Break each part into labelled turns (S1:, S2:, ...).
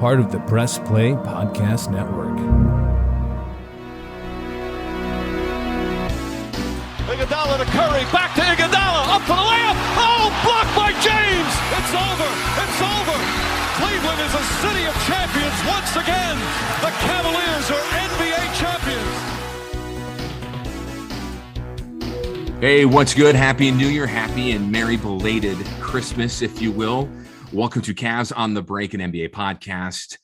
S1: part of the Press Play Podcast Network.
S2: Iguodala to Curry, back to Iguodala, up for the layup. Oh, blocked by James. It's over. It's over. Cleveland is a city of champions once again. The Cavaliers are NBA champions.
S3: Hey, what's good? Happy New Year. Happy and merry belated Christmas, if you will. Welcome to Cavs on the Break, an NBA podcast.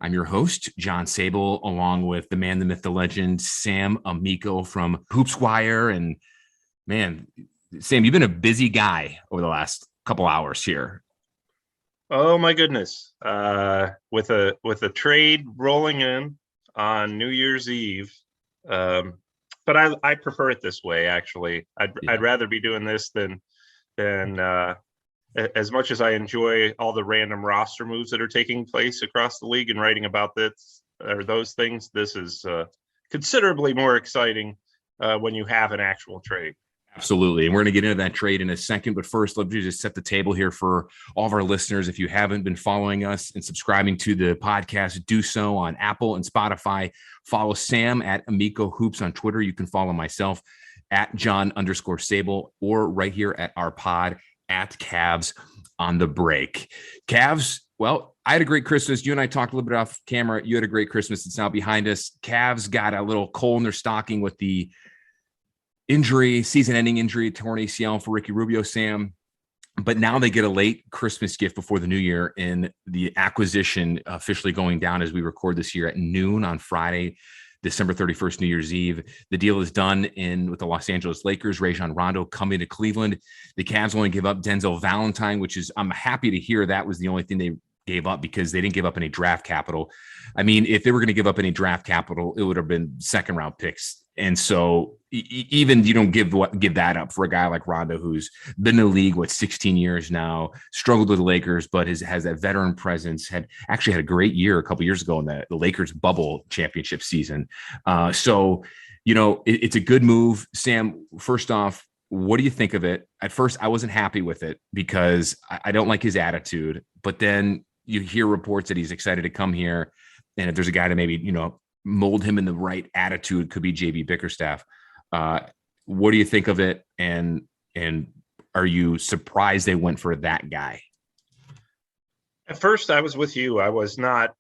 S3: I'm your host, John Sabol, along with the man, the myth, the legend, Sam Amico from Hoops Wire. And man, Sam, you've been a busy guy over the last couple hours here.
S4: Oh my goodness! With a trade rolling in on New Year's Eve, but I prefer it this way. Actually, I'd rather be doing this than as much as I enjoy all the random roster moves that are taking place across the league and writing about this or those things. This is considerably more exciting when you have an actual trade.
S3: Absolutely. And we're going to get into that trade in a second. But first, let me just set the table here for all of our listeners. If you haven't been following us and subscribing to the podcast, do so on Apple and Spotify. Follow Sam at Amico Hoops on Twitter. You can follow myself at John_Sable or right here at our pod at Cavs on the Break. Cavs, well, I had a great Christmas. You and I talked a little bit off camera. You had a great Christmas. It's now behind us. Cavs got a little coal in their stocking with the injury, season-ending injury, torn ACL for Ricky Rubio, Sam. But now they get a late Christmas gift before the new year in the acquisition officially going down as we record this year at noon on Friday, December 31st, New Year's Eve. The deal is done with the Los Angeles Lakers, Rajon Rondo coming to Cleveland. The Cavs only give up Denzel Valentine, which is, I'm happy to hear that was the only thing they gave up because they didn't give up any draft capital. I mean, if they were going to give up any draft capital, it would have been second round picks. And so even you don't give that up for a guy like Rondo, who's been in the league, 16 years now, struggled with the Lakers, but has that veteran presence, had a great year a couple years ago in the Lakers bubble championship season. So, it's a good move. Sam, first off, what do you think of it? At first, I wasn't happy with it because I don't like his attitude, but then you hear reports that he's excited to come here. And if there's a guy to maybe, mold him in the right attitude, could be JB Bickerstaff. What do you think of it? And are you surprised they went for that guy?
S4: At first, I was with you. I was not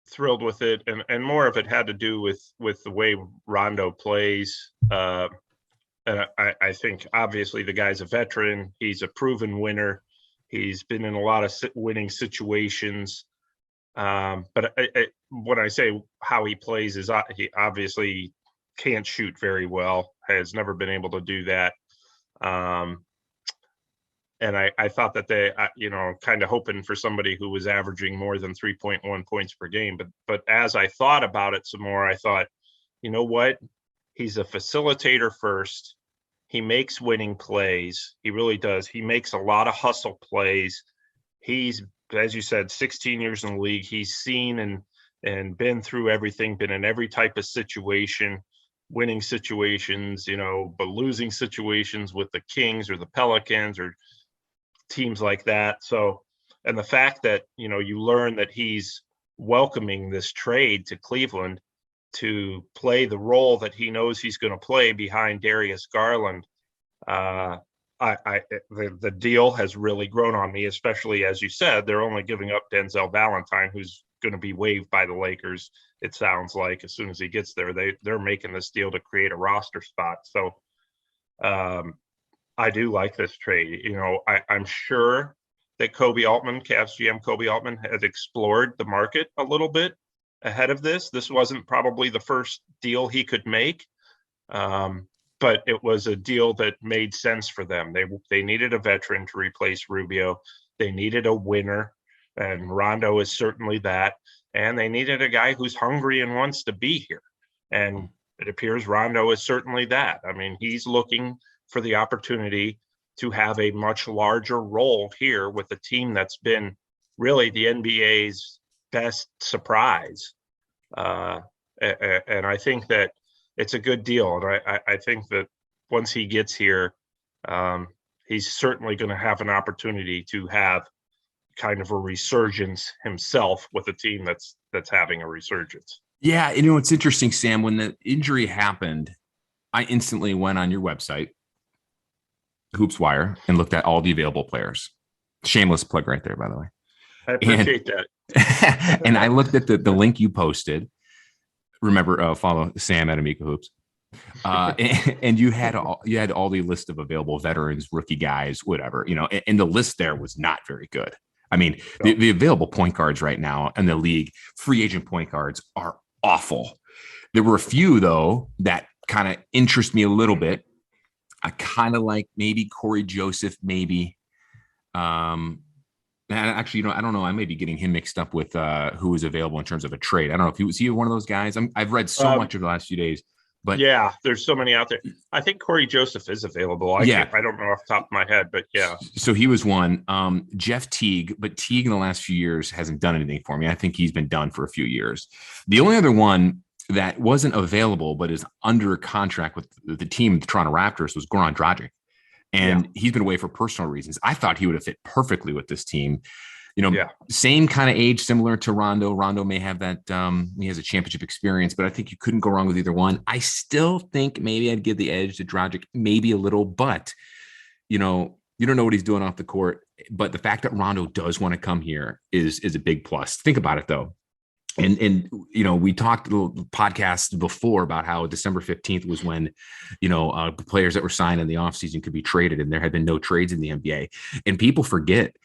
S4: thrilled with it. And more of it had to do with the way Rondo plays. And I think, obviously, the guy's a veteran. He's a proven winner. He's been in a lot of winning situations. But when I say how he plays is he obviously can't shoot very well, has never been able to do that. And I thought that they, kind of hoping for somebody who was averaging more than 3.1 points per game. But as I thought about it some more, I thought, you know what? He's a facilitator first. He makes winning plays. He really does. He makes a lot of hustle plays. He's, as you said, 16 years in the league. He's seen and been through everything, been in every type of situation, winning situations, but losing situations with the Kings or the Pelicans or teams like that. So, and the fact that, you learn that he's welcoming this trade to Cleveland to play the role that he knows he's going to play behind Darius Garland, the deal has really grown on me, especially as you said, they're only giving up Denzel Valentine, who's going to be waived by the Lakers. It sounds like as soon as he gets there, they're making this deal to create a roster spot. So I do like this trade. I'm sure that Kobe Altman, Cavs GM Kobe Altman, has explored the market a little bit ahead of this. This wasn't probably the first deal he could make. But it was a deal that made sense for them. They needed a veteran to replace Rubio. They needed a winner, and Rondo is certainly that. And they needed a guy who's hungry and wants to be here. And it appears Rondo is certainly that. I mean, he's looking for the opportunity to have a much larger role here with a team that's been really the NBA's best surprise. And I think that it's a good deal. And I think that once he gets here, he's certainly going to have an opportunity to have kind of a resurgence himself with a team that's having a resurgence.
S3: Yeah, it's interesting, Sam. When the injury happened, I instantly went on your website, HoopsWire, and looked at all the available players. Shameless plug right there, by the way.
S4: I appreciate
S3: that. And I looked at the link you posted. Remember, follow Sam at Amico Hoops. And you had all the list of available veterans, rookie guys, whatever, and the list there was not very good. I mean, the available point guards right now in the league, free agent point guards, are awful. There were a few, though, that kind of interest me a little bit. I kind of like maybe Corey Joseph, maybe. Actually, I don't know. I may be getting him mixed up with who was available in terms of a trade. I don't know if he was one of those guys. I've read so much over the last few days. But
S4: yeah, there's so many out there. I think Corey Joseph is available. I don't know off the top of my head, but yeah.
S3: So he was one. Jeff Teague, but Teague in the last few years hasn't done anything for me. I think he's been done for a few years. The only other one that wasn't available but is under contract with the team, the Toronto Raptors, was Goran Dragic. And he's been away for personal reasons. I thought he would have fit perfectly with this team. Same kind of age, similar to Rondo. Rondo may have that, he has a championship experience, but I think you couldn't go wrong with either one. I still think maybe I'd give the edge to Dragic, maybe a little, but, you don't know what he's doing off the court. But the fact that Rondo does want to come here is a big plus. Think about it, though. And we talked a little podcast before about how December 15th was when, the players that were signed in the offseason could be traded, and there had been no trades in the NBA. And people forget.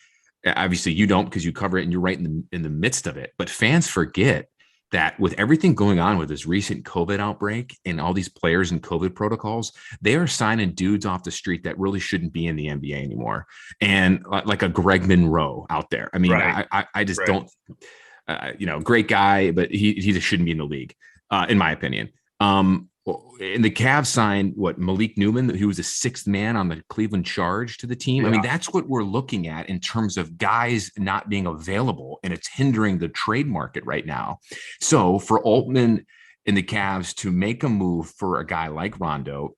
S3: Obviously, you don't, because you cover it and you're right in the midst of it. But fans forget that with everything going on with this recent COVID outbreak and all these players and COVID protocols, they are signing dudes off the street that really shouldn't be in the NBA anymore. And like a Greg Monroe out there. I mean, I just don't, great guy, but he just shouldn't be in the league, in my opinion. And the Cavs signed Malik Newman, who was the sixth man on the Cleveland Charge to the team. I mean, that's what we're looking at in terms of guys not being available, and it's hindering the trade market right now. So for Altman and the Cavs to make a move for a guy like Rondo,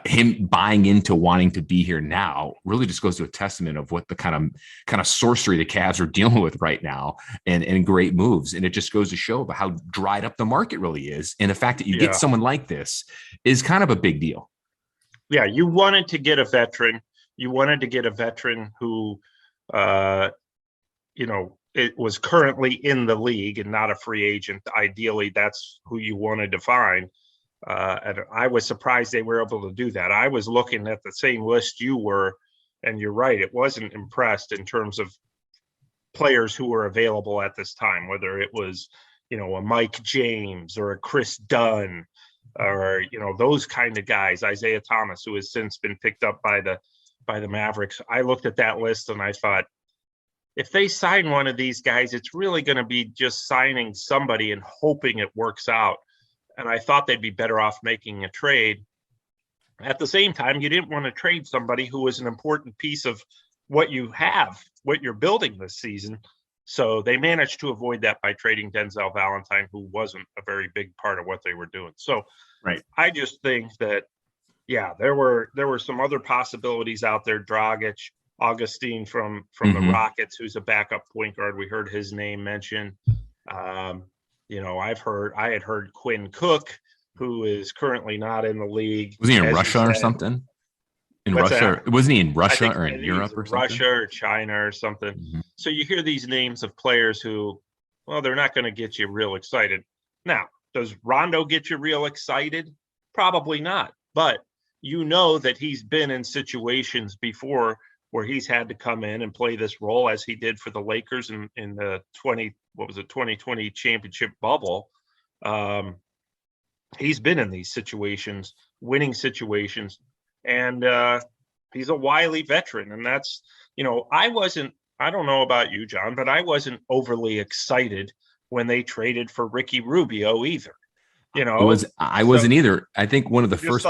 S3: him buying into wanting to be here now really just goes to a testament of what the kind of sorcery the Cavs are dealing with right now, and great moves. And it just goes to show about how dried up the market really is. And the fact that you get someone like this is kind of a big deal.
S4: Yeah. You wanted to get a veteran. You wanted to get a veteran who, it was currently in the league and not a free agent. Ideally, that's who you wanted to find. And I was surprised they were able to do that. I was looking at the same list you were, and you're right. It wasn't impressed in terms of players who were available at this time, whether it was, a Mike James or a Chris Dunn or, those kind of guys, Isaiah Thomas, who has since been picked up by the Mavericks. I looked at that list and I thought, if they sign one of these guys, it's really going to be just signing somebody and hoping it works out. And I thought they'd be better off making a trade. At the same time, you didn't want to trade somebody who was an important piece of what you have, what you're building this season. So they managed to avoid that by trading Denzel Valentine, who wasn't a very big part of what they were doing. So I just think that, there were some other possibilities out there. Dragic, Augustine from the Rockets, who's a backup point guard. We heard his name mentioned. I had heard Quinn Cook, who is currently not in the league.
S3: Was he in Russia or something? In Russia? Wasn't he in Russia or in Europe or something?
S4: Russia or China or something. Mm-hmm. So you hear these names of players who, they're not going to get you real excited. Now, does Rondo get you real excited? Probably not. But that he's been in situations before where he's had to come in and play this role, as he did for the Lakers in the 2020 championship bubble. He's been in these situations, winning situations, and he's a wily veteran. And that's, I don't know about you, John, but I wasn't overly excited when they traded for Ricky Rubio either.
S3: I wasn't either. I think one of the first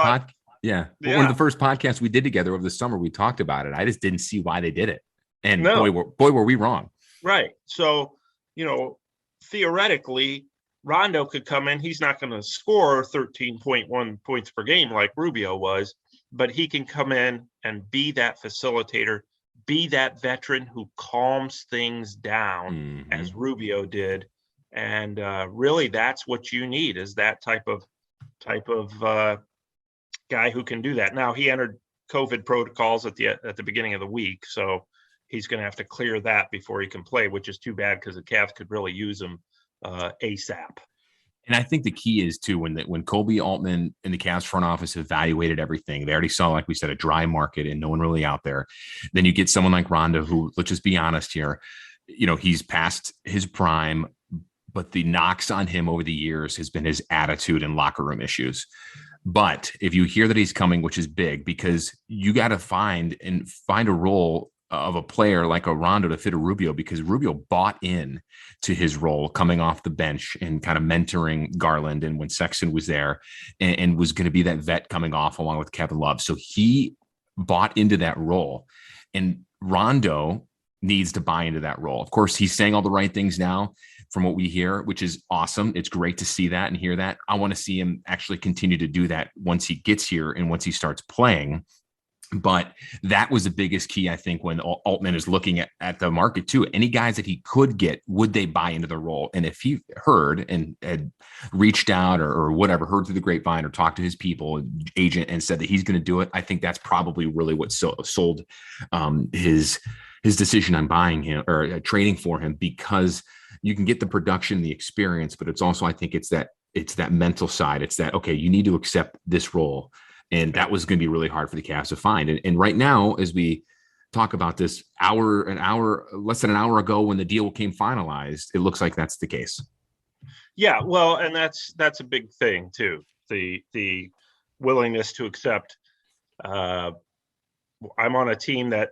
S3: one of the first podcasts we did together over the summer, we talked about it. I just didn't see why they did it. And boy, were we wrong.
S4: Right. So, theoretically, Rondo could come in. He's not going to score 13.1 points per game like Rubio was, but he can come in and be that facilitator, be that veteran who calms things down,
S3: Mm-hmm.
S4: as Rubio did. And really, that's what you need, is that type of guy who can do that. Now, he entered COVID protocols at the beginning of the week, so he's going to have to clear that before he can play, which is too bad because the Cavs could really use him ASAP.
S3: And I think the key is too, when Kobe Altman and the Cavs front office evaluated everything, they already saw, like we said, a dry market and no one really out there. Then you get someone like Rondo, who, let's just be honest here, he's past his prime, but the knocks on him over the years has been his attitude and locker room issues. But if you hear that he's coming, which is big, because you got to find a role of a player like a Rondo to fit a Rubio, because Rubio bought in to his role coming off the bench and kind of mentoring Garland, and when Sexton was there, and was going to be that vet coming off along with Kevin Love. So he bought into that role, and Rondo needs to buy into that role. Of course, he's saying all the right things now from what we hear, which is awesome. It's great to see that and hear that. I want to see him actually continue to do that once he gets here and once he starts playing. But that was the biggest key, I think, when Altman is looking at the market too. Any guys that he could get, would they buy into the role? And if he heard and had reached out or whatever, heard through the grapevine or talked to his people, agent, and said that he's going to do it, I think that's probably really what sold his decision on buying him or trading for him, because you can get the production, the experience, but it's also, I think it's that mental side. It's that, okay, you need to accept this role. And that was going to be really hard for the Cavs to find. And right now, as we talk about this, less than an hour ago, when the deal came finalized, it looks like that's the case.
S4: Yeah, well, and that's a big thing too. The willingness to accept. I'm on a team that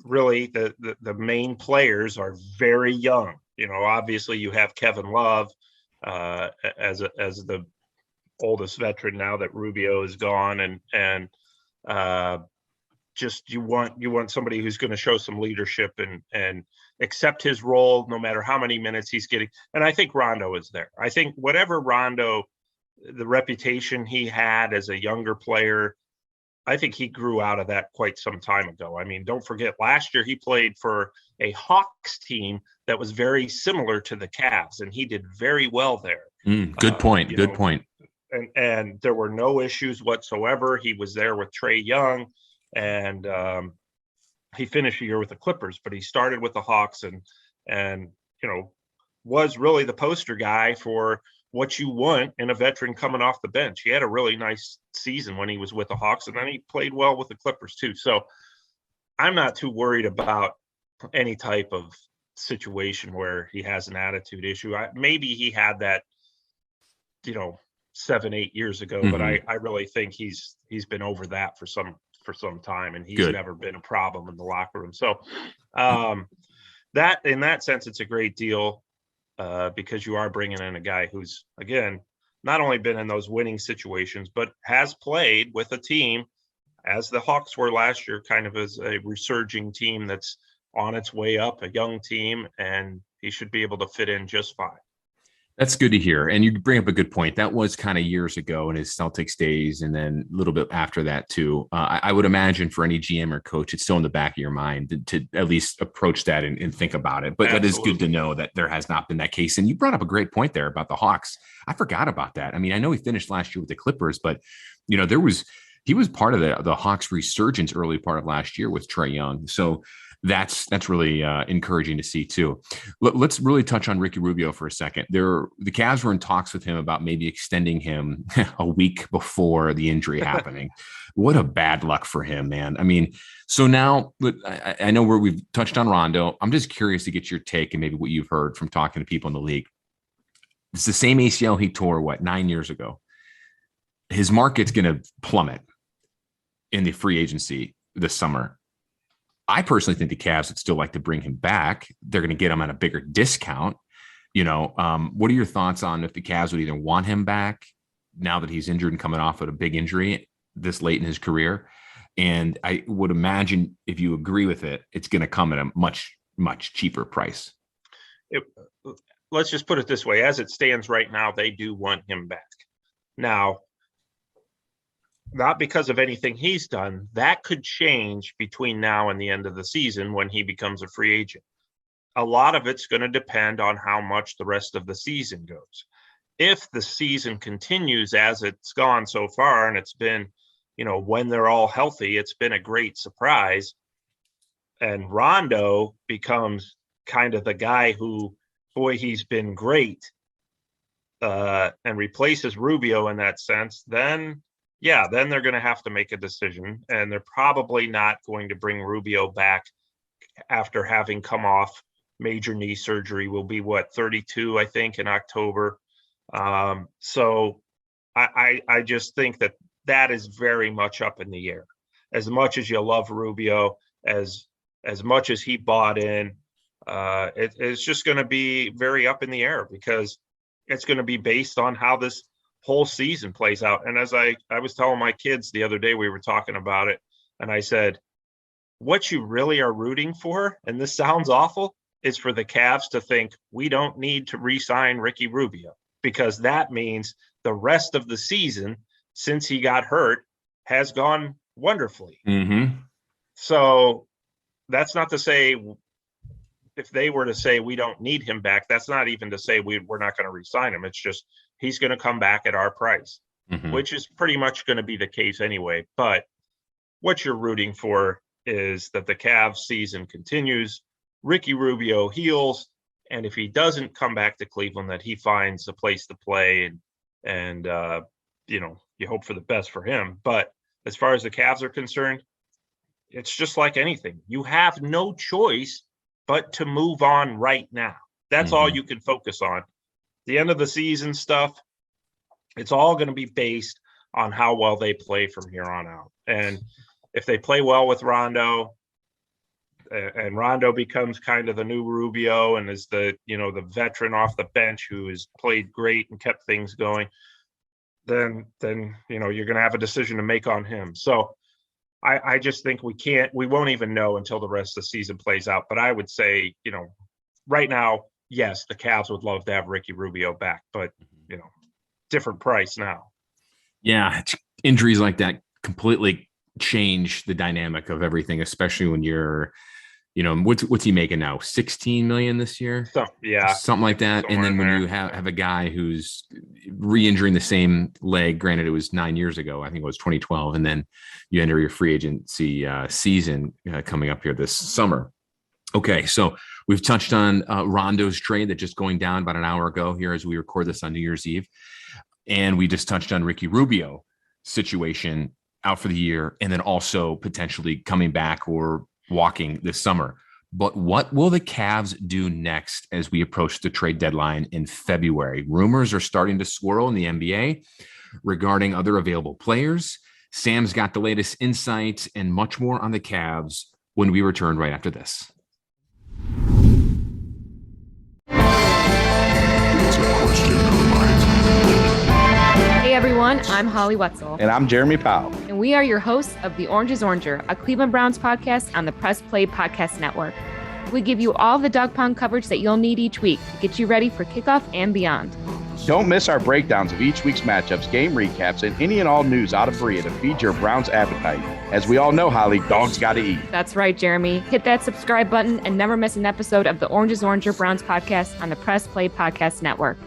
S4: really the main players are very young. Obviously you have Kevin Love as the oldest veteran now that Rubio is gone, and just you want somebody who's going to show some leadership and accept his role no matter how many minutes he's getting. And I think Rondo is there. I think whatever Rondo, the reputation he had as a younger player, I think he grew out of that quite some time ago. I mean, don't forget, last year he played for a Hawks team that was very similar to the Cavs, and he did very well there.
S3: Good point. Good point.
S4: And there were no issues whatsoever. He was there with Trae Young, and he finished a year with the Clippers, but he started with the Hawks and was really the poster guy for what you want in a veteran coming off the bench. He had a really nice season when he was with the Hawks, and then he played well with the Clippers too. So I'm not too worried about any type of situation where he has an attitude issue. Maybe he had that, 7-8 years ago, but I really think he's been over that for some time, and he's never been a problem in the locker room. So that, in that sense, it's a great deal because you are bringing in a guy who's, again, not only been in those winning situations, but has played with a team, as the Hawks were last year, kind of as a resurging team that's on its way up, a young team, and he should be able to fit in just fine.
S3: That's good to hear. And you bring up a good point. That was kind of years ago in his Celtics days, and then a little bit after that too. I would imagine for any GM or coach, it's still in the back of your mind to at least approach that and think about it. But Absolutely. That is good to know that there has not been that case. And you brought up a great point there about the Hawks. I forgot about that. I mean, I know he finished last year with the Clippers, but he was part of the Hawks resurgence early part of last year with Trae Young. So that's really encouraging to see too. Let's really touch on Ricky Rubio for a second. The Cavs were in talks with him about maybe extending him a week before the injury happening. What a bad luck for him, man. I mean, so now I know we've touched on Rondo. I'm just curious to get your take and maybe what you've heard from talking to people in the league. It's the same ACL he tore 9 years ago. His market's going to plummet in the free agency this summer. I personally think the Cavs would still like to bring him back. They're going to get him at a bigger discount. What are your thoughts on if the Cavs would either want him back now that he's injured and coming off of a big injury this late in his career? And I would imagine if you agree with it, it's going to come at a much, much cheaper price.
S4: Let's just put it this way. As it stands right now, they do want him back. Now, not because of anything he's done. That could change between now and the end of the season when he becomes a free agent. A lot of it's going to depend on how much the rest of the season goes. If the season continues as it's gone so far, and it's been, when they're all healthy, it's been a great surprise. And Rondo becomes kind of the guy who, boy, he's been great, and replaces Rubio in that sense, then they're going to have to make a decision. And they're probably not going to bring Rubio back after having come off major knee surgery. Will be 32, I think, in October. So I just think that is very much up in the air. As much as you love Rubio, as much as he bought in, it's just going to be very up in the air, because it's going to be based on how this whole season plays out. And as I was telling my kids the other day, we were talking about it, and I said, what you really are rooting for, and this sounds awful, is for the Cavs to think we don't need to re-sign Ricky Rubio, because that means the rest of the season, since he got hurt, has gone wonderfully.
S3: Mm-hmm.
S4: So that's not to say, if they were to say we don't need him back, that's not even to say we're not going to re-sign him. It's just he's going to come back at our price, which is pretty much going to be the case anyway. But what you're rooting for is that the Cavs season continues, Ricky Rubio heals, and if he doesn't come back to Cleveland, that he finds a place to play, and you hope for the best for him. But as far as the Cavs are concerned, it's just like anything. You have no choice but to move on right now. That's all you can focus on. The end of the season stuff, it's all going to be based on how well they play from here on out. And if they play well with Rondo, and Rondo becomes kind of the new Rubio and is the veteran off the bench who has played great and kept things going, then you're going to have a decision to make on him. So I just think we won't even know until the rest of the season plays out. But I would say, right now, yes, the Cavs would love to have Ricky Rubio back, but, different price now.
S3: Yeah. Injuries like that completely change the dynamic of everything, especially when you're, what's he making now? 16 million this year?
S4: Something
S3: like that. And then when you have a guy who's re-injuring the same leg, granted it was 9 years ago, I think it was 2012. And then you enter your free agency season coming up here this summer. Okay. So we've touched on Rondo's trade that just going down about an hour ago here as we record this on New Year's Eve. And we just touched on Ricky Rubio situation out for the year, and then also potentially coming back or walking this summer. But what will the Cavs do next as we approach the trade deadline in February? Rumors are starting to swirl in the NBA regarding other available players. Sam's got the latest insights and much more on the Cavs when we return right after this.
S5: Hey everyone, I'm Holly Wetzel.
S6: And I'm Jeremy Powell.
S5: And we are your hosts of The Orange is Oranger, a Cleveland Browns podcast on the Press Play Podcast Network. We give you all the dog pound coverage that you'll need each week to get you ready for kickoff and beyond.
S6: Don't miss our breakdowns of each week's matchups, game recaps, and any and all news out of Berea to feed your Browns appetite. As we all know, Holly, dogs got to eat.
S5: That's right, Jeremy. Hit that subscribe button and never miss an episode of the Orange is Oranger Browns podcast on the Press Play Podcast Network.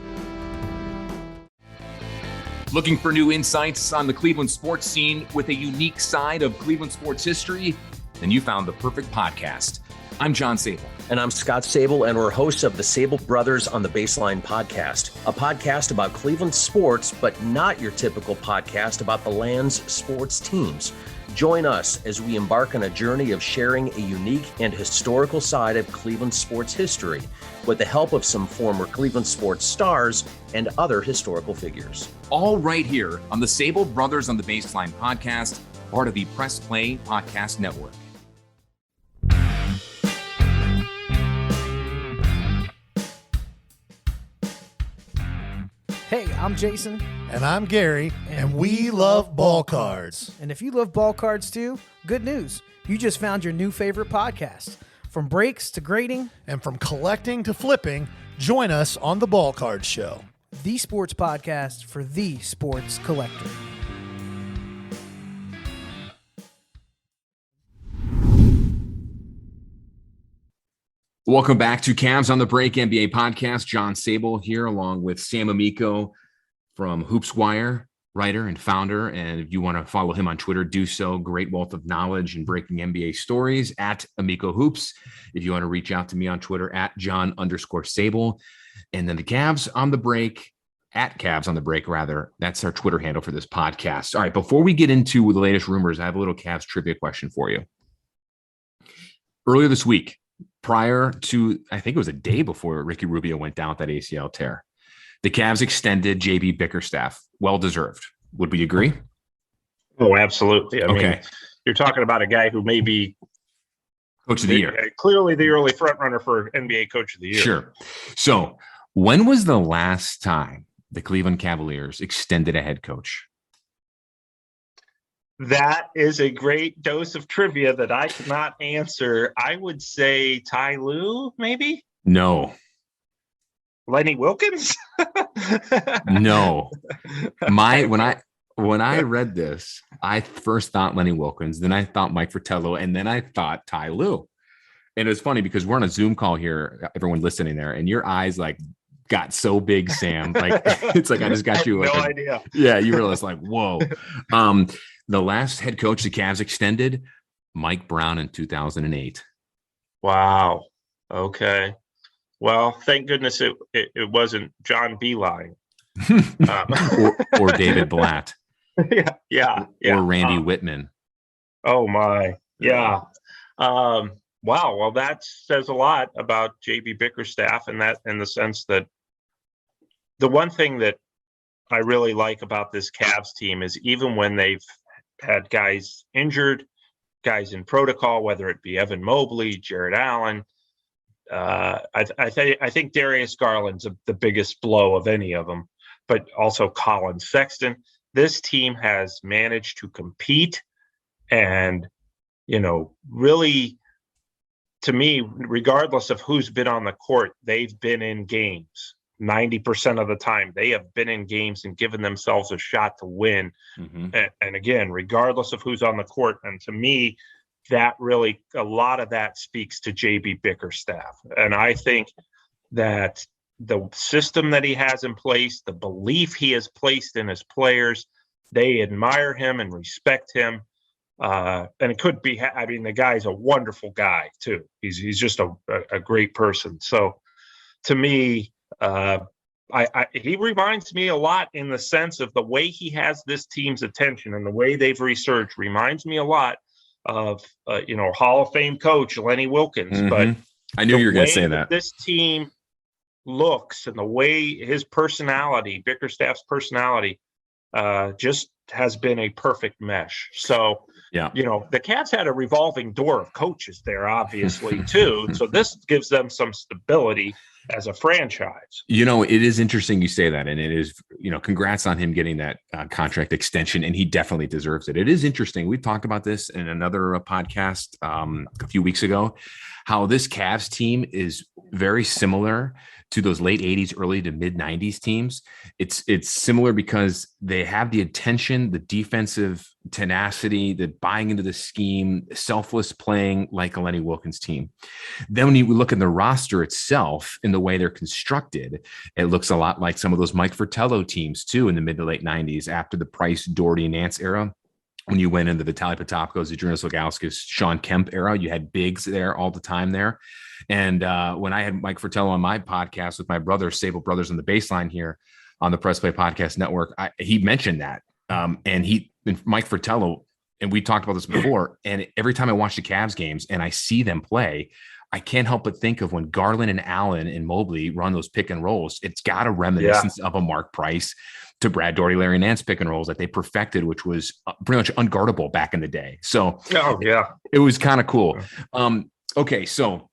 S3: Looking for new insights on the Cleveland sports scene with a unique side of Cleveland sports history? Then you found the perfect podcast. I'm John Sabol.
S7: And I'm Scott Sabol, and we're hosts of the Sabol Brothers on the Baseline podcast, a podcast about Cleveland sports, but not your typical podcast about the land's sports teams. Join us as we embark on a journey of sharing a unique and historical side of Cleveland sports history with the help of some former Cleveland sports stars and other historical figures.
S3: All right here on the Sabol Brothers on the Baseline podcast, part of the Press Play Podcast Network.
S8: Hey, I'm Jason.
S9: And I'm Gary, and we love ball cards.
S8: And if you love ball cards too, good news. You just found your new favorite podcast. From breaks to grading.
S9: And from collecting to flipping, join us on the Ball Card Show.
S8: The sports podcast for the sports collector.
S3: Welcome back to Cavs on the Break NBA podcast. John Sabol here, along with Sam Amico from HoopsWire, writer and founder. And if you want to follow him on Twitter, do so. Great wealth of knowledge and breaking NBA stories at Amico Hoops. If you want to reach out to me on Twitter at John_Sabol. And then the Cavs on the Break, at Cavs on the Break, rather. That's our Twitter handle for this podcast. All right, before we get into the latest rumors, I have a little Cavs trivia question for you. Earlier this week, prior to, I think it was a day before Ricky Rubio went down with that ACL tear, the Cavs extended JB Bickerstaff. Well-deserved. Would we agree?
S4: Oh, absolutely. I mean, you're talking about a guy who may be
S3: Coach of the Year.
S4: Clearly the early front runner for NBA Coach of the Year.
S3: Sure. So when was the last time the Cleveland Cavaliers extended a head coach?
S4: That is a great dose of trivia that I cannot answer. I would say Ty Lue, maybe?
S3: No.
S4: Lenny Wilkins?
S3: No. When I read this, I first thought Lenny Wilkins, then I thought Mike Fratello, and then I thought Ty Lue. And it's funny because we're on a Zoom call here, everyone listening there, and your eyes like got so big, Sam. Like it's like I just got you.
S4: No idea.
S3: Yeah, you realize like, whoa. The last head coach the Cavs extended, Mike Brown in 2008.
S4: Wow. Okay. Well, thank goodness it wasn't John Beeline.
S3: or David Blatt.
S4: Yeah.
S3: Or Randy Whitman.
S4: Oh my. Yeah. Wow. Well, that says a lot about JB Bickerstaff, and that in the sense that the one thing that I really like about this Cavs team is even when they've had guys injured, guys in protocol, whether it be Evan Mobley, Jared Allen, I think Darius Garland's the biggest blow of any of them, but also Colin Sexton. This team has managed to compete and, really, to me, regardless of who's been on the court, they've been in games. 90% of the time they have been in games and given themselves a shot to win. Mm-hmm. And again, regardless of who's on the court. And to me, that really, a lot of that speaks to JB Bickerstaff. And I think that the system that he has in place, the belief he has placed in his players, they admire him and respect him. And it could be, the guy's a wonderful guy too. He's just a great person. So to me, he reminds me a lot in the sense of the way he has this team's attention and the way they've researched reminds me a lot of, Hall of Fame coach Lenny Wilkins. Mm-hmm. But
S3: I knew you were going to say that.
S4: This team looks and the way his personality, Bickerstaff's personality, just has been a perfect mesh. So, yeah, the Cavs had a revolving door of coaches there, obviously, too. So this gives them some stability as a franchise.
S3: It is interesting you say that. And it is, congrats on him getting that contract extension. And he definitely deserves it. It is interesting. We talked about this in another podcast a few weeks ago, how this Cavs team is very similar to those late 80s, early to mid 90s teams. It's similar because they have the attention, the defensive tenacity, the buying into the scheme, selfless playing like a Lenny Wilkins team. Then when you look at the roster itself and the way they're constructed, it looks a lot like some of those Mike Fratello teams too in the mid to late 90s after the Price, Doherty, Nance era. When you went into the Vitaly Potapkos, Adrianos Ilgauskas, Sean Kemp era, you had bigs there all the time there. And when I had Mike Fratello on my podcast with my brother, Sabol Brothers on the Baseline here on the Press Play Podcast Network, he mentioned that. And Mike Fratello, and we talked about this before, and every time I watch the Cavs games and I see them play, I can't help but think of when Garland and Allen and Mobley run those pick and rolls. It's got a reminiscence of a Mark Price to Brad Doherty, Larry Nance pick and rolls that they perfected, which was pretty much unguardable back in the day. So it was kind of cool. Okay, so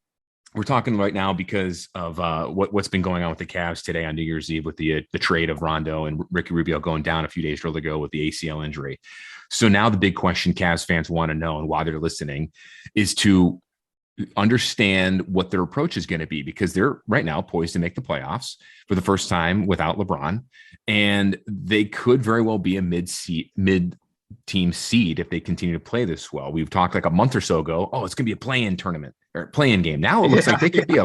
S3: we're talking right now because of what's been going on with the Cavs today on New Year's Eve with the trade of Rondo and Ricky Rubio going down a few days earlier ago with the ACL injury. So now the big question Cavs fans want to know and why they're listening is to understand what their approach is going to be, because they're right now poised to make the playoffs for the first time without LeBron. And they could very well be a mid-team seed if they continue to play this well. We've talked like a month or so ago, it's going to be a play-in tournament. or play-in game. Now it looks like they could be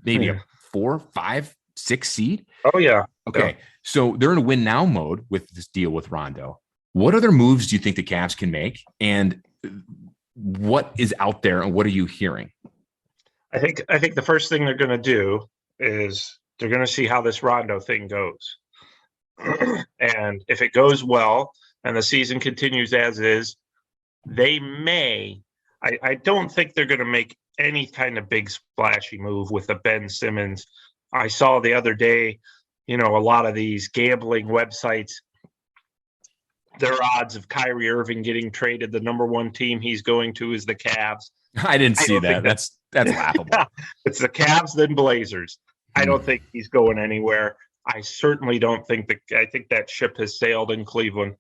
S3: maybe a 4, 5, 6 seed.
S4: Oh yeah.
S3: Okay. So they're in a win now mode with this deal with Rondo. What other moves do you think the Cavs can make? And what is out there and what are you hearing?
S4: I think the first thing they're going to do is they're going to see how this Rondo thing goes. And if it goes well and the season continues as is, they may, I don't think they're going to make any kind of big splashy move with a Ben Simmons. I saw the other day, a lot of these gambling websites, their odds of Kyrie Irving getting traded, the number one team he's going to is the Cavs.
S3: I didn't see that. That's laughable.
S4: Yeah, it's the Cavs, then Blazers. I don't think he's going anywhere. I certainly don't think I think that ship has sailed in Cleveland.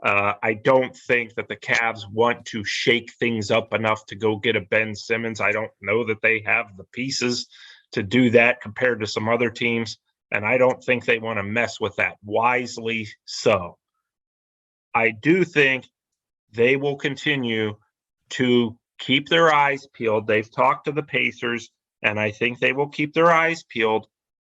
S4: I don't think that the Cavs want to shake things up enough to go get a Ben Simmons. I don't know that they have the pieces to do that compared to some other teams. And I don't think they want to mess with that, wisely so. I do think they will continue to keep their eyes peeled. They've talked to the Pacers, and I think they will keep their eyes peeled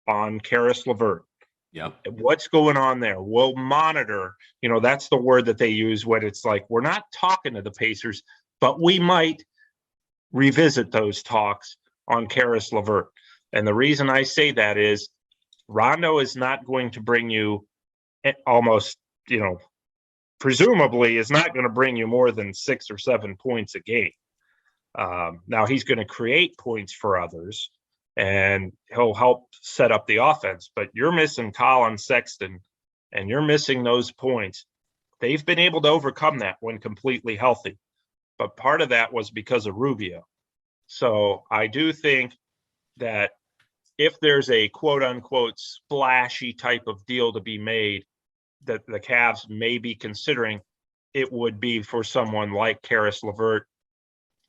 S4: on Karis LeVert.
S3: Yep.
S4: What's going on there? We'll monitor. That's the word that they use when it's like, we're not talking to the Pacers, but we might revisit those talks on Karis LeVert. And the reason I say that is Rondo is not going to bring you almost, presumably is not going to bring you more than 6 or 7 points a game. Now he's going to create points for others and he'll help set up the offense, but you're missing Colin Sexton and you're missing those points. They've been able to overcome that when completely healthy, but part of that was because of Rubio. So I do think that if there's a quote unquote splashy type of deal to be made that the Cavs may be considering, it would be for someone like Karis LeVert,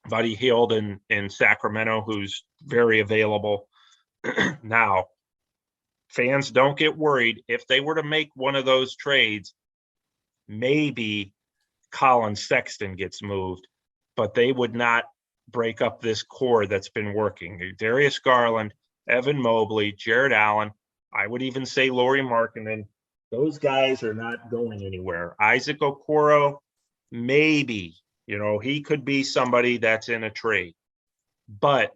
S4: Buddy Hield in Sacramento, who's very available. Now, fans don't get worried. If they were to make one of those trades, maybe Colin Sexton gets moved, but they would not break up this core that's been working. Darius Garland, Evan Mobley, Jared Allen, I would even say Lauri Markkanen. Those guys are not going anywhere. Isaac Okoro, maybe. He could be somebody that's in a trade. But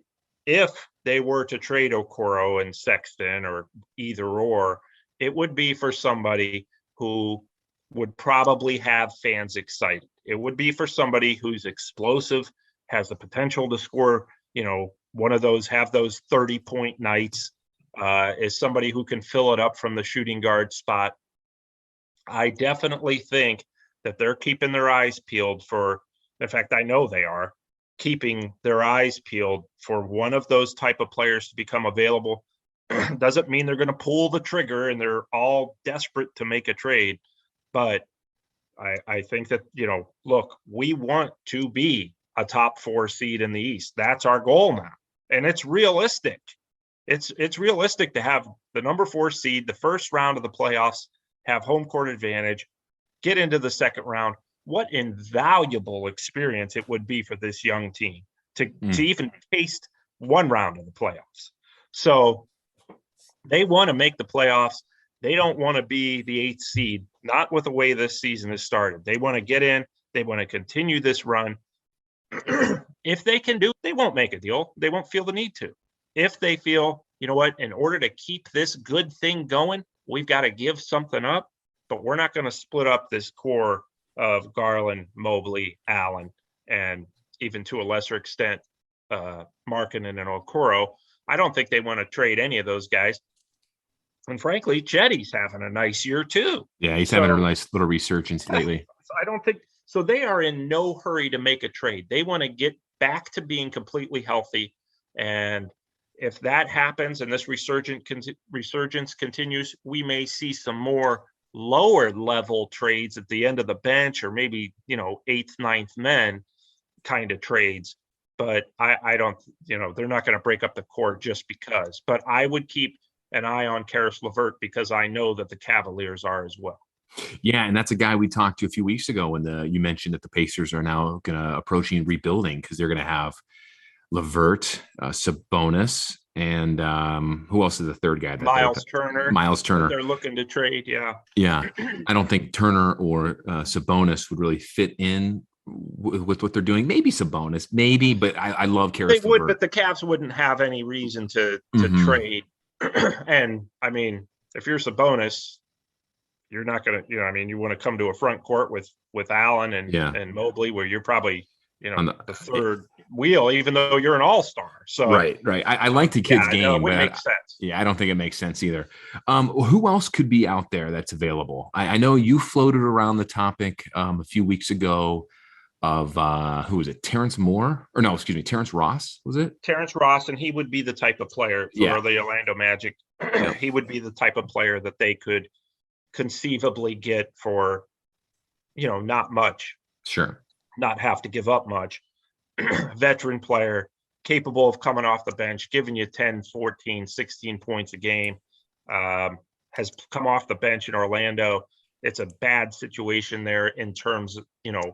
S4: if they were to trade Okoro and Sexton or either or, it would be for somebody who would probably have fans excited. It would be for somebody who's explosive, has the potential to score, one of those, have those 30-point nights, is somebody who can fill it up from the shooting guard spot. I definitely think that they're keeping their eyes peeled for, in fact, I know they are keeping their eyes peeled for one of those type of players to become available. Doesn't mean they're going to pull the trigger and they're all desperate to make a trade. But I think that, look, we want to be a top 4 seed in the East. That's our goal now. And it's realistic. It's realistic to have the number 4 seed, the first round of the playoffs, have home court advantage, get into the second round. What invaluable experience it would be for this young team to even taste one round of the playoffs. So they want to make the playoffs. They don't want to be the 8th seed, not with the way this season has started. They want to get in. They want to continue this run. If they can do it, they won't make a deal. They won't feel the need to. If they feel, in order to keep this good thing going, we've got to give something up, but we're not going to split up this core of Garland, Mobley, Allen, and even to a lesser extent, Markkanen and Okoro. I don't think they want to trade any of those guys. And frankly, Chetty's having a nice year too.
S3: Yeah, he's having a nice little resurgence lately.
S4: I don't think so. They are in no hurry to make a trade. They want to get back to being completely healthy. And if that happens and this resurgence continues, we may see some more lower level trades at the end of the bench, or maybe 8th, 9th men kind of trades. But I don't, they're not going to break up the core just because. But I would keep an eye on Karis LeVert because I know that the Cavaliers are as well.
S3: Yeah, and that's a guy we talked to a few weeks ago when you mentioned that the Pacers are now approaching rebuilding because they're going to have LeVert, Sabonis, and who else is the third guy?
S4: Miles Turner.
S3: Miles Turner.
S4: They're looking to trade. Yeah.
S3: Yeah. I don't think Turner or Sabonis would really fit in with what they're doing. Maybe Sabonis, maybe, but I love Karis
S4: They would,
S3: LeVert.
S4: but the Cavs wouldn't have any reason to trade. And I mean, if you're Sabonis, you're not going to, you want to come to a front court with Allen and Mobley, where you're probably, the third wheel, even though you're an all-star. So
S3: right. I like the kid's game,
S4: no, it
S3: but
S4: wouldn't make sense.
S3: Yeah, I don't think it makes sense either. Who else could be out there that's available? I know you floated around the topic a few weeks ago of who was it? Terrence Ross, was it?
S4: Terrence Ross, and he would be the type of player for the Orlando Magic. He would be the type of player that they could conceivably get for, not much.
S3: Sure.
S4: Not have to give up much. Veteran player, capable of coming off the bench, giving you 10, 14, 16 points a game, has come off the bench in Orlando. It's a bad situation there in terms of,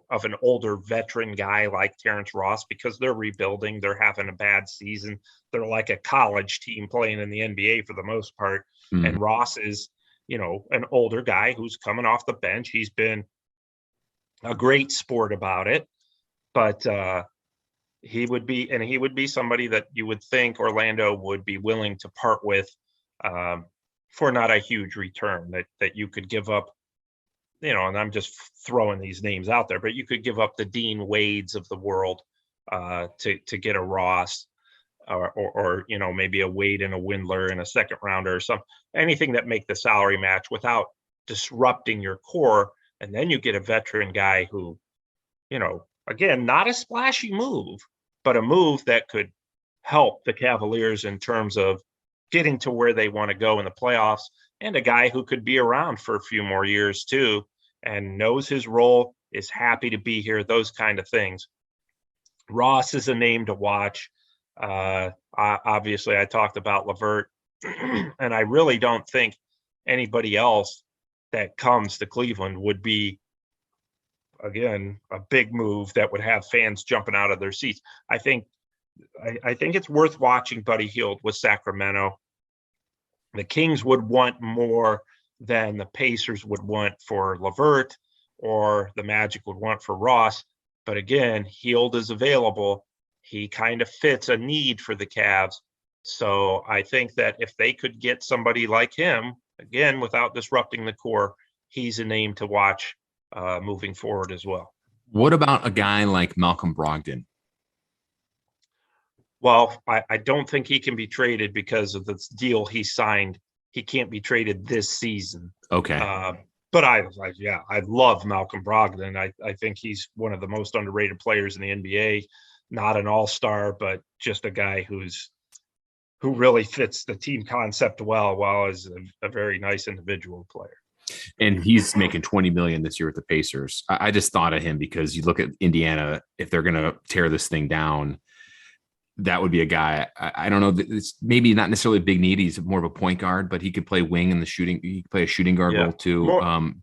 S4: of an older veteran guy like Terrence Ross, because they're rebuilding. They're having a bad season. They're like a college team playing in the NBA for the most part.
S3: Mm-hmm.
S4: And Ross is, an older guy who's coming off the bench. He's been a great sport about it, but he would be somebody that you would think Orlando would be willing to part with for not a huge return, that you could give up, and I'm just throwing these names out there, but you could give up the Dean Wades of the world to get a Ross or maybe a Wade and a Windler in a second rounder or anything that make the salary match without disrupting your core. And then you get a veteran guy who, again, not a splashy move, but a move that could help the Cavaliers in terms of getting to where they want to go in the playoffs, and a guy who could be around for a few more years too, and knows his role, is happy to be here, those kind of things. Ross is a name to watch. Obviously, I talked about LeVert, and I really don't think anybody else that comes to Cleveland would be, again, a big move that would have fans jumping out of their seats. I think it's worth watching Buddy Hield with Sacramento. The Kings would want more than the Pacers would want for LeVert, or the Magic would want for Ross. But again, Hield is available. He kind of fits a need for the Cavs. So I think that if they could get somebody like him, again, without disrupting the core, he's a name to watch moving forward as well.
S3: What about a guy like Malcolm Brogdon?
S4: Well, I don't think he can be traded because of the deal he signed. He can't be traded this season.
S3: Okay.
S4: But I love Malcolm Brogdon. I think he's one of the most underrated players in the NBA. Not an all-star, but just a guy who really fits the team concept well, while is a very nice individual player.
S3: And he's making $20 million this year with the Pacers. I just thought of him because you look at Indiana, if they're going to tear this thing down, that would be a guy. I don't know. It's maybe not necessarily a big need. He's more of a point guard, but he could play wing in the shooting. He could play a shooting guard role too.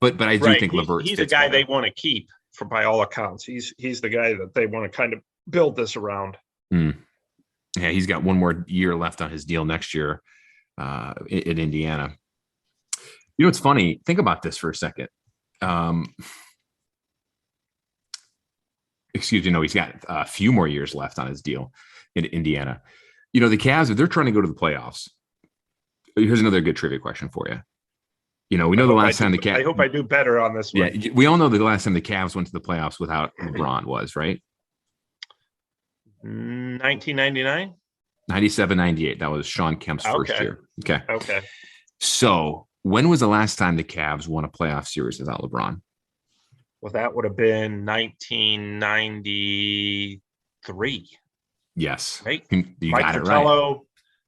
S3: But I do think LeVert.
S4: He's a guy they want to keep, by all accounts. He's the guy that they want to kind of build this around.
S3: Yeah, he's got one more year left on his deal next year in Indiana. It's funny. Think about this for a second. Excuse me. No, he's got a few more years left on his deal in Indiana. The Cavs, if they're trying to go to the playoffs, here's another good trivia question for you. We know the last time the Cavs.
S4: I hope I do better on this one.
S3: Yeah, we all know the last time the Cavs went to the playoffs without LeBron was, right?
S4: 1999?
S3: 97-98. That was Sean Kemp's first year.
S4: Okay.
S3: So when was the last time the Cavs won a playoff series without LeBron?
S4: Well, that would have been 1993.
S3: Yes.
S4: Right?
S3: You
S4: Mike
S3: got it
S4: Fratello,
S3: right.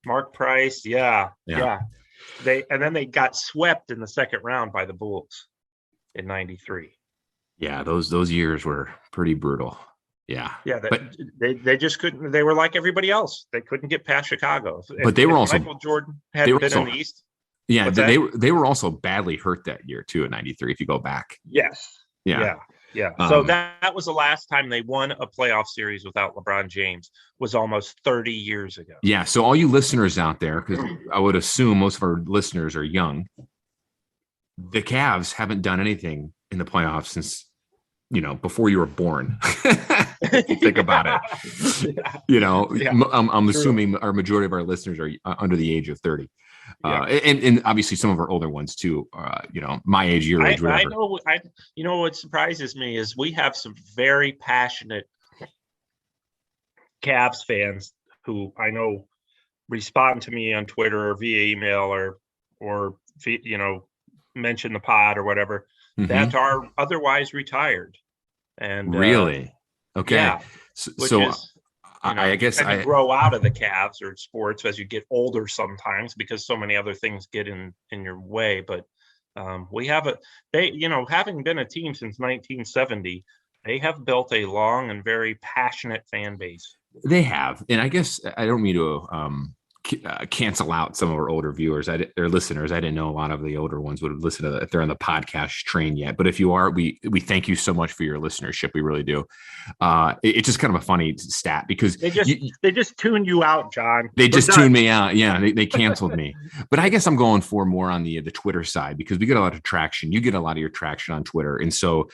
S4: Mark Price. Yeah. Then they got swept in the second round by the Bulls in 93.
S3: Yeah, those years were pretty brutal. Yeah.
S4: But they just couldn't. They were like everybody else. They couldn't get past Chicago.
S3: But they were also
S4: Michael Jordan hadn't been in the East.
S3: Yeah, they were also badly hurt that year too in 93. If you go back.
S4: Yes.
S3: Yeah.
S4: Yeah. So that was the last time they won a playoff series without LeBron James, was almost 30 years ago.
S3: Yeah. So all you listeners out there, because I would assume most of our listeners are young, the Cavs haven't done anything in the playoffs since, before you were born. Think about it. I'm assuming our majority of our listeners are under the age of 30. And obviously some of our older ones too, my age, your age, whatever.
S4: What surprises me is we have some very passionate Cavs fans who I know respond to me on Twitter or via email or mention the pod or whatever, that are otherwise retired. And
S3: really? Okay.
S4: Yeah.
S3: I guess
S4: I grow out of the Cavs or sports as you get older sometimes, because so many other things get in your way. But we have having been a team since 1970, they have built a long and very passionate fan base.
S3: They have. And I guess I don't mean to cancel out some of our older viewers or listeners. I didn't know a lot of the older ones would listen to that if they're on the podcast train yet. But if you are, we thank you so much for your listenership. We really do. It's just kind of a funny stat because
S4: they just tuned you out, John.
S3: They just tuned me out. Yeah, they canceled me. But I guess I'm going for more on the Twitter side, because we get a lot of traction. You get a lot of your traction on Twitter, and so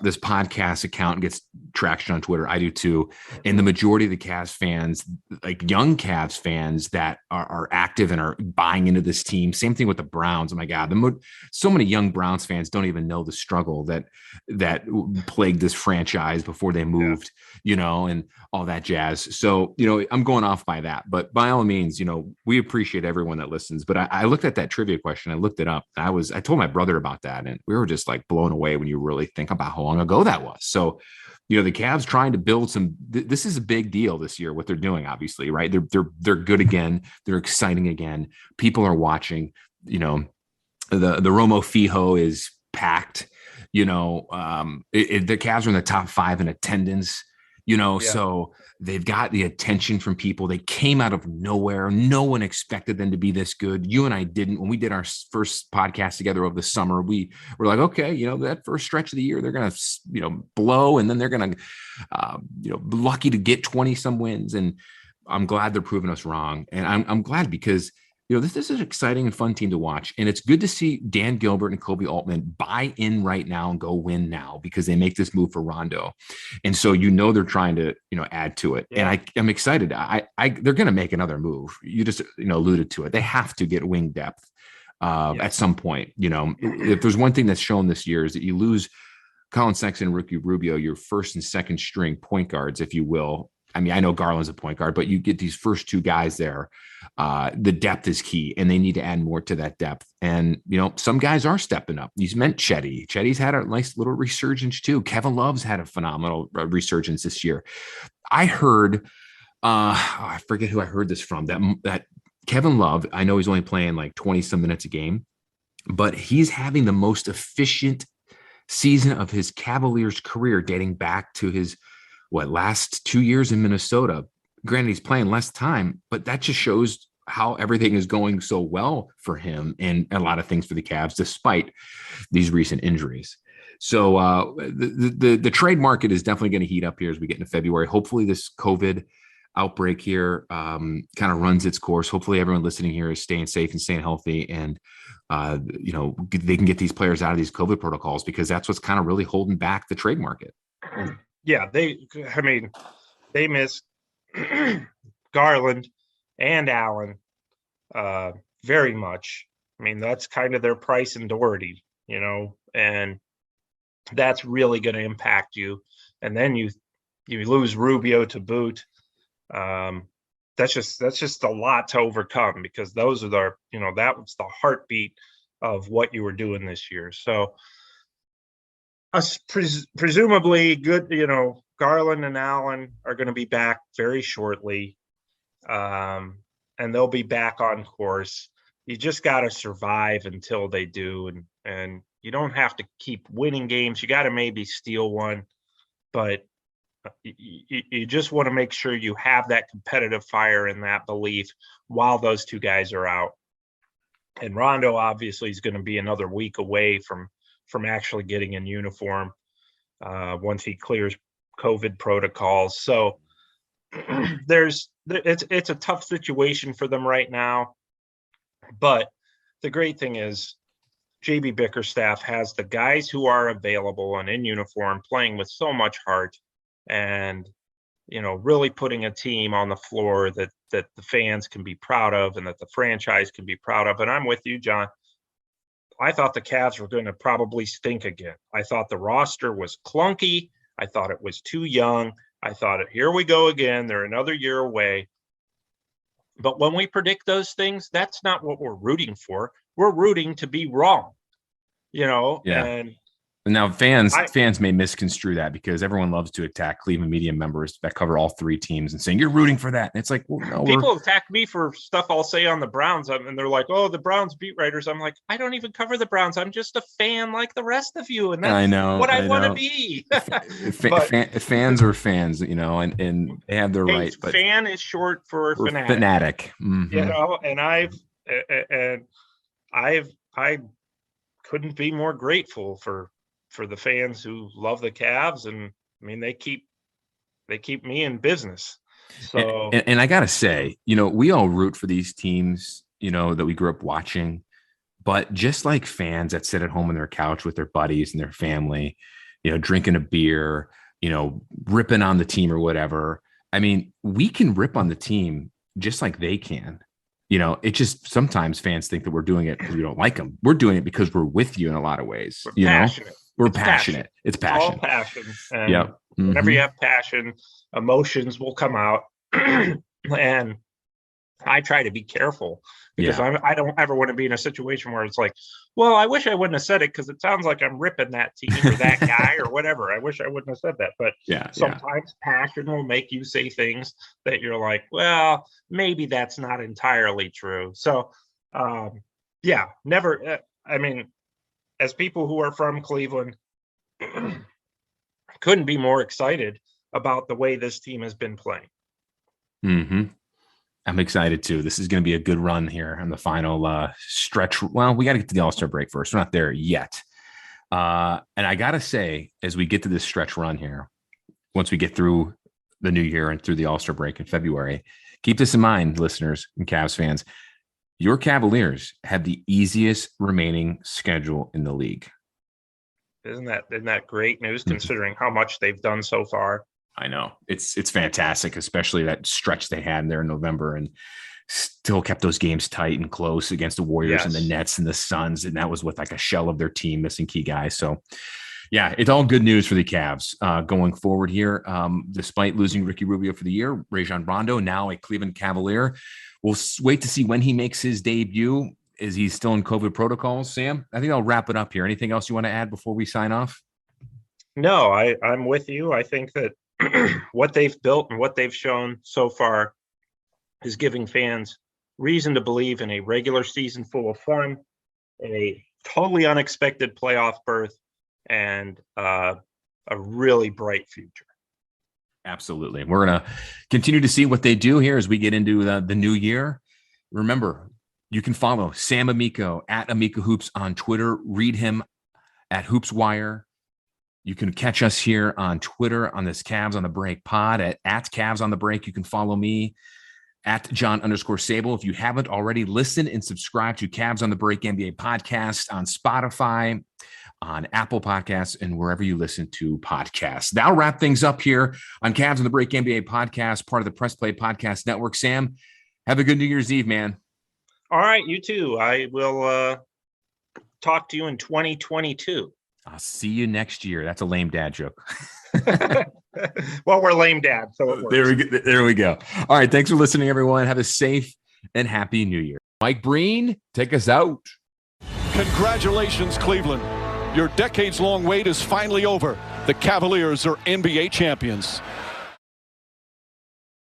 S3: this podcast account gets traction on Twitter. I do too. And the majority of the Cavs fans, like young Cavs fans that are active and are buying into this team. Same thing with the Browns. Oh my God. So many young Browns fans don't even know the struggle that plagued this franchise before they moved, and all that jazz. So, I'm going off by that, but by all means, we appreciate everyone that listens. But I looked at that trivia question. I looked it up. I told my brother about that, and we were just like blown away when you really think about how long ago that was. So, the Cavs trying to build this is a big deal this year, what they're doing, obviously, right? They're good again. They're exciting again. People are watching, the Romo Fijo is packed, the Cavs are in the top 5 in attendance, so they've got the attention from people. They came out of nowhere. No one expected them to be this good. You and I didn't. When we did our first podcast together over the summer, we were like, okay, that first stretch of the year, they're going to, blow, and then they're going to, lucky to get 20 some wins. And I'm glad they're proving us wrong. And I'm glad because, this is an exciting and fun team to watch. And it's good to see Dan Gilbert and Kobe Altman buy in right now and go win now, because they make this move for Rondo. And so, they're trying to, add to it. Yeah. And I'm excited. They're going to make another move. You just, alluded to it. They have to get wing depth at some point. If there's one thing that's shown this year is that you lose Colin Sexton and Ricky Rubio, your first and second string point guards, if you will. I mean, I know Garland's a point guard, but you get these first two guys there. The depth is key, and they need to add more to that depth. And, some guys are stepping up. He's meant Chetty. Chetty's had a nice little resurgence too. Kevin Love's had a phenomenal resurgence this year. I heard, I forget who I heard this from, that Kevin Love, I know he's only playing like 20 some minutes a game, but he's having the most efficient season of his Cavaliers career, dating back to his last 2 years in Minnesota. Granted, he's playing less time, but that just shows how everything is going so well for him and a lot of things for the Cavs, despite these recent injuries. So the trade market is definitely going to heat up here as we get into February. Hopefully this COVID outbreak here kind of runs its course. Hopefully everyone listening here is staying safe and staying healthy, and they can get these players out of these COVID protocols, because that's what's kind of really holding back the trade market.
S4: Yeah, they miss Garland and Allen very much. I mean, that's kind of their Price and Doherty, and that's really going to impact you. And then you lose Rubio to boot. That's just a lot to overcome, because those are that was the heartbeat of what you were doing this year. So presumably good, Garland and Allen are going to be back very shortly, and they'll be back on course. You just got to survive until they do, and you don't have to keep winning games. You got to maybe steal one, but you just want to make sure you have that competitive fire and that belief while those two guys are out. And Rondo obviously is going to be another week away from actually getting in uniform. once he clears COVID protocols. So it's a tough situation for them right now. But the great thing is JB Bickerstaff has the guys who are available and in uniform playing with so much heart and, really putting a team on the floor that the fans can be proud of and that the franchise can be proud of. And I'm with you, John. I thought the Cavs were going to probably stink again. I thought the roster was clunky. I thought it was too young. I thought, here we go again. They're another year away. But when we predict those things, that's not what we're rooting for. We're rooting to be wrong,
S3: Yeah. And now fans may misconstrue that because everyone loves to attack Cleveland media members that cover all three teams and saying you're rooting for that. And it's like, well, no,
S4: people attack me for stuff I'll say on the Browns, and they're like, "Oh, the Browns beat writers." I'm like, I don't even cover the Browns. I'm just a fan like the rest of you, and that's what I want to be.
S3: Fans are fans, and they have their right. But
S4: fan is short for fanatic.
S3: Mm-hmm.
S4: And I couldn't be more grateful for the fans who love the Cavs, and I mean they keep me in business. So
S3: and I gotta say, we all root for these teams, that we grew up watching, but just like fans that sit at home on their couch with their buddies and their family, drinking a beer, ripping on the team or whatever. I mean, we can rip on the team just like they can. It just sometimes fans think that we're doing it because we don't like them. We're doing it because we're with you in a lot lot of ways.
S4: We're passionate.
S3: We're passionate. It's passion.
S4: All passion. And whenever you have passion, emotions will come out. And I try to be careful because I don't ever want to be in a situation where it's like, well, I wish I wouldn't have said it because it sounds like I'm ripping that team or that guy or whatever. I wish I wouldn't have said that. But sometimes passion will make you say things that you're like, well, maybe that's not entirely true. So, never. I mean, as people who are from Cleveland, couldn't be more excited about the way this team has been playing.
S3: Mm-hmm. I'm excited too. This is going to be a good run here on the final stretch. Well, we got to get to the All-Star break first. We're not there yet. And I got to say, as we get to this stretch run here, once we get through the new year and through the All-Star break in February, keep this in mind, listeners and Cavs fans. Your Cavaliers have the easiest remaining schedule in the league.
S4: Isn't that great news considering how much they've done so far?
S3: I know it's fantastic, especially that stretch they had there in November and still kept those games tight and close against the Warriors and the Nets and the Suns. And that was with like a shell of their team missing key guys. So yeah, it's all good news for the Cavs going forward here. Despite losing Ricky Rubio for the year, Rajon Rondo, now a Cleveland Cavalier. We'll wait to see when he makes his debut. Is he still in COVID protocols, Sam? I think I'll wrap it up here. Anything else you want to add before we sign off?
S4: No, I'm with you. I think that what they've built and what they've shown so far is giving fans reason to believe in a regular season full of fun, a totally unexpected playoff berth, and a really bright future.
S3: Absolutely. We're going to continue to see what they do here as we get into the new year. Remember, you can follow Sam Amico at Amico Hoops on Twitter. Read him at HoopsWire. You can catch us here on Twitter on this Cavs on the Break pod at Cavs on the Break. You can follow me at John_Sabol. If you haven't already, listen and subscribe to Cavs on the Break NBA podcast on Spotify, on Apple Podcasts, and wherever you listen to podcasts. That'll wrap things up here on Cavs on the Break NBA podcast, part of the Press Play Podcast Network. Sam, have a good New Year's Eve, man.
S4: All right, you too. I will talk to you in 2022.
S3: I'll see you next year. That's a lame dad joke.
S4: Well, we're lame dad, so it works.
S3: There we go. All right, thanks for listening, everyone. Have a safe and happy New Year. Mike Breen, take us out.
S2: Congratulations, Cleveland. Your decades-long wait is finally over. The Cavaliers are NBA champions.